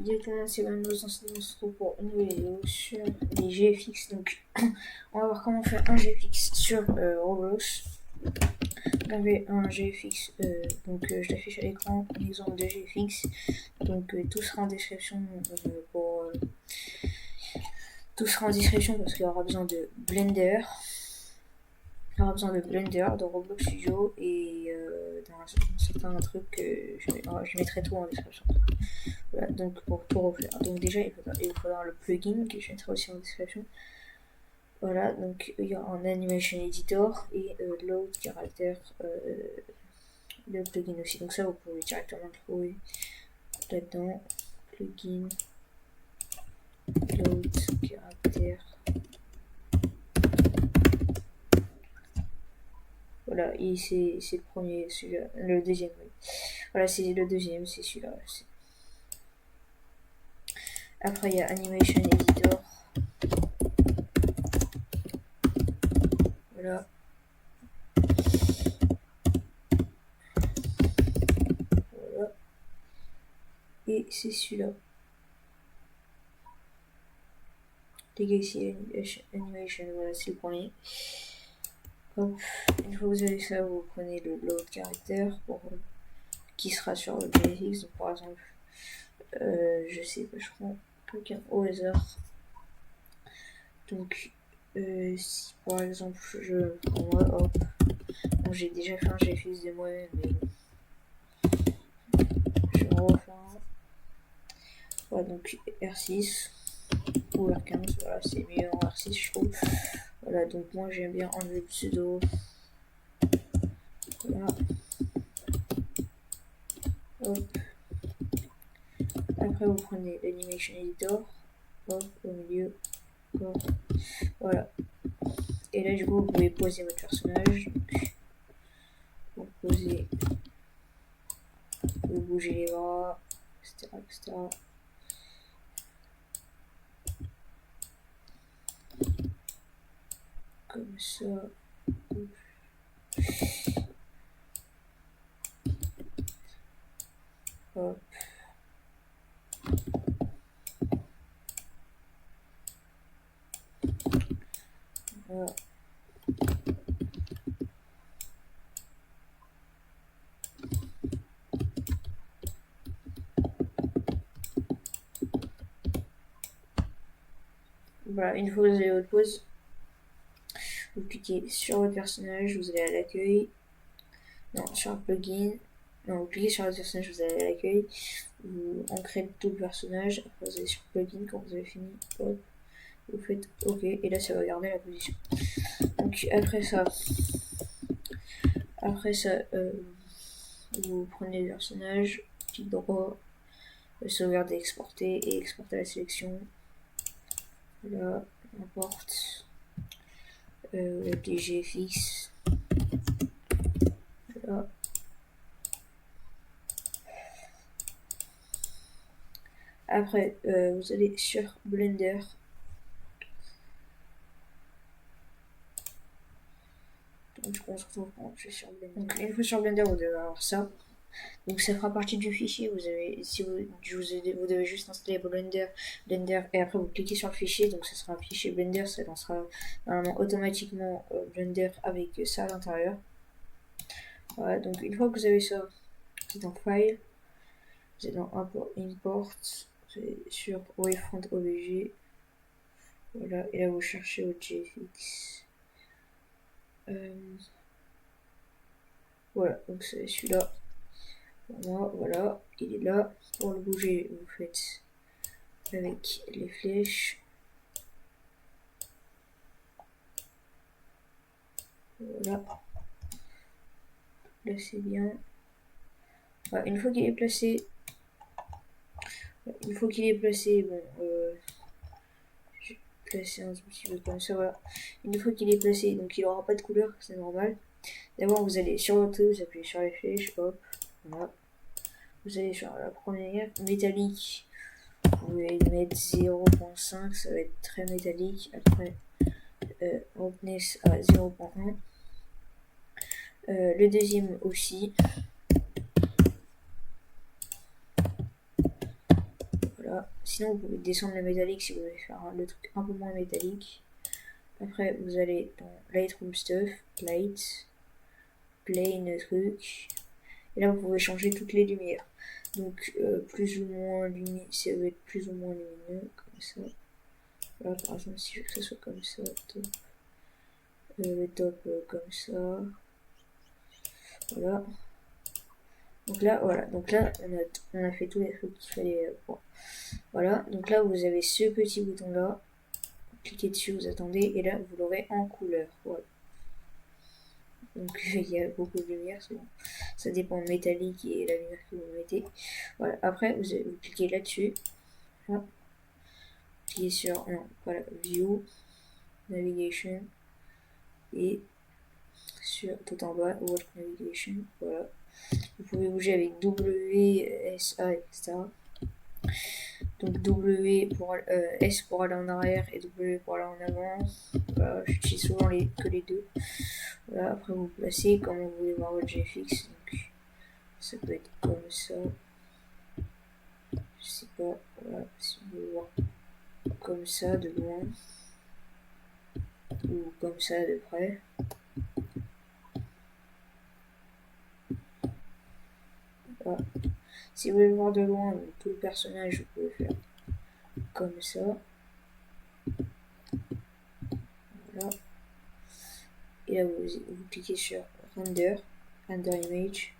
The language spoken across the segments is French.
Directement, c'est un de nos enseignements se trouve pour une nouvelle vidéo sur les GFX. Donc, on va voir comment faire un GFX sur Roblox. J'avais un GFX, je l'affiche à l'écran, un exemple de GFX. Donc, tout sera en description tout sera en description parce qu'il y aura besoin de Blender. Il y aura besoin de Blender, de Roblox Studio et d'un certain truc que je mettrai tout en description. Voilà, donc pour tout refaire. Donc déjà, il vous faudra le plugin que je mettrai aussi en description. Voilà, donc il y a un animation editor et load character, le plugin aussi. Donc ça, vous pouvez directement le trouver là-dedans. Plugin, load character. Voilà, et c'est le premier, celui-là, le deuxième. Oui. Voilà, c'est le deuxième, c'est celui-là. Après, il y a Animation Editor. Voilà. Voilà. Et c'est celui-là. Legacy Animation, voilà, c'est le premier. Hop. Une fois que vous avez ça, vous prenez le load caractère qui sera sur le GFX. Donc, par exemple, je sais pas, je prends quelqu'un au hasard. Donc, si par exemple je prends moi, hop, bon, j'ai déjà fait un GFX de moi-même, mais je refais un. Voilà, donc R6 ou R15, voilà, c'est mieux en R6, je trouve. Voilà, donc moi j'aime bien enlever le pseudo. Voilà. Hop. Après, vous prenez l'Animation Editor, hop, au milieu, hop. Voilà. Et là, du coup, vous pouvez poser votre personnage. Vous posez, vous bougez les bras, etc., etc. Comme ça. Hop. Voilà. Voilà, une fois que vous avez votre pose, vous cliquez sur votre personnage, vous allez à l'accueil, non, sur un plugin, non, vous cliquez sur votre personnage, vous allez à l'accueil, vous ancrez tout le personnage, après vous allez sur plugin, quand vous avez fini, hop, vous faites OK, et là ça va garder la position. Donc après ça, vous prenez le personnage, clic droit, sauvegarder, exporter et exporter la sélection. Là, on importe les GFX. Là. Après, vous allez sur Blender. Donc, on se retrouve quand je suis sur Blender. Donc, une fois sur Blender, vous devez avoir ça. Donc, ça fera partie du fichier. Vous devez juste installer Blender, et après vous cliquez sur le fichier. Donc, ça sera un fichier Blender. Ça lancera normalement automatiquement Blender avec ça à l'intérieur. Voilà, donc une fois que vous avez ça, vous êtes dans File, vous êtes dans Import, vous allez sur Wavefront OBJ. Voilà, et là vous cherchez votre GFX. Voilà, donc c'est celui-là. Pour moi, voilà, il est là. Pour le bouger, vous faites avec les flèches. Voilà. Là c'est bien. Voilà, une fois qu'il est placé, bon, je vais placer un petit peu comme ça, voilà. Une fois qu'il est placé, donc il n'aura pas de couleur, c'est normal. D'abord, vous allez sur votre truc, vous appuyez sur les flèches, hop, voilà. Vous allez sur la première, métallique. Vous pouvez mettre 0.5, ça va être très métallique. Après, roughness à 0.1. Le deuxième aussi. Voilà. Voilà. Sinon, vous pouvez descendre le métallique si vous voulez faire le truc un peu moins métallique. Après, vous allez dans Lightroom Stuff, Light, Plane truc. Et là, vous pouvez changer toutes les lumières. Donc, plus ou moins lumineux, ça va être plus ou moins lumineux, comme ça. Là, par exemple, si je veux que ça soit comme ça, top. Le top comme ça. Voilà. Donc là, voilà. Donc là, on a fait tous les trucs qu'il fallait pour. Voilà. Donc là, vous avez ce petit bouton là. Cliquez dessus, vous attendez, et là, vous l'aurez en couleur. Voilà. Donc il y a beaucoup de lumière, bon. Ça dépend de métallique et la lumière que vous mettez. Voilà. Après, vous cliquez là-dessus. Voilà. Cliquez sur, non, voilà, View, Navigation, et sur tout en bas, Work Navigation. Voilà. Vous pouvez bouger avec W, S, A, etc. Donc W pour S pour aller en arrière et W pour aller en avant. Voilà, j'utilise souvent que les deux. Voilà, après vous placez comme vous voulez voir votre GFX. Donc ça peut être comme ça. Je sais pas, voilà, si vous voulez voir comme ça de loin. Ou comme ça de près. Voilà. Si vous voulez le voir de loin, donc, tout le personnage, vous pouvez faire comme ça. Voilà. Et là, vous cliquez sur Render Image.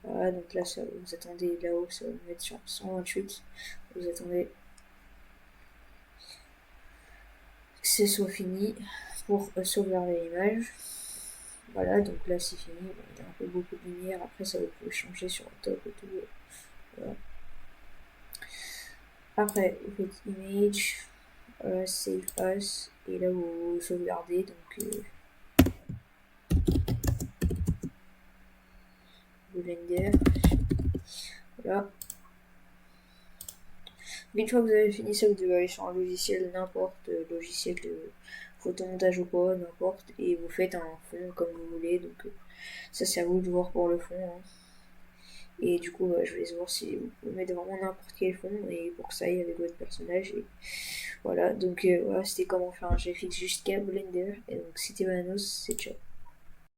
Voilà, donc là, ça, vous attendez là-haut, ça va vous mettre sur 128. Vous attendez que ce soit fini pour sauvegarder l'image. Voilà, donc là, c'est fini. Bon, il y a un peu beaucoup de lumière. Après, ça, vous pouvez changer sur le top et tout. Voilà. Après, vous faites Image, Save As, et là, vous sauvegardez. Donc, Blender. Voilà. Une fois que vous avez fini ça, vous devez aller sur un logiciel, n'importe, logiciel de photomontage ou quoi, n'importe, et vous faites un fond comme vous voulez. Donc ça, c'est à vous de voir pour le fond. Hein. Et du coup, je vais voir si vous pouvez mettre vraiment n'importe quel fond, et pour que ça aille avec votre personnage. Et voilà, donc voilà, c'était comment faire un GFX jusqu'à Blender. Et donc, c'était Manos, c'est ciao.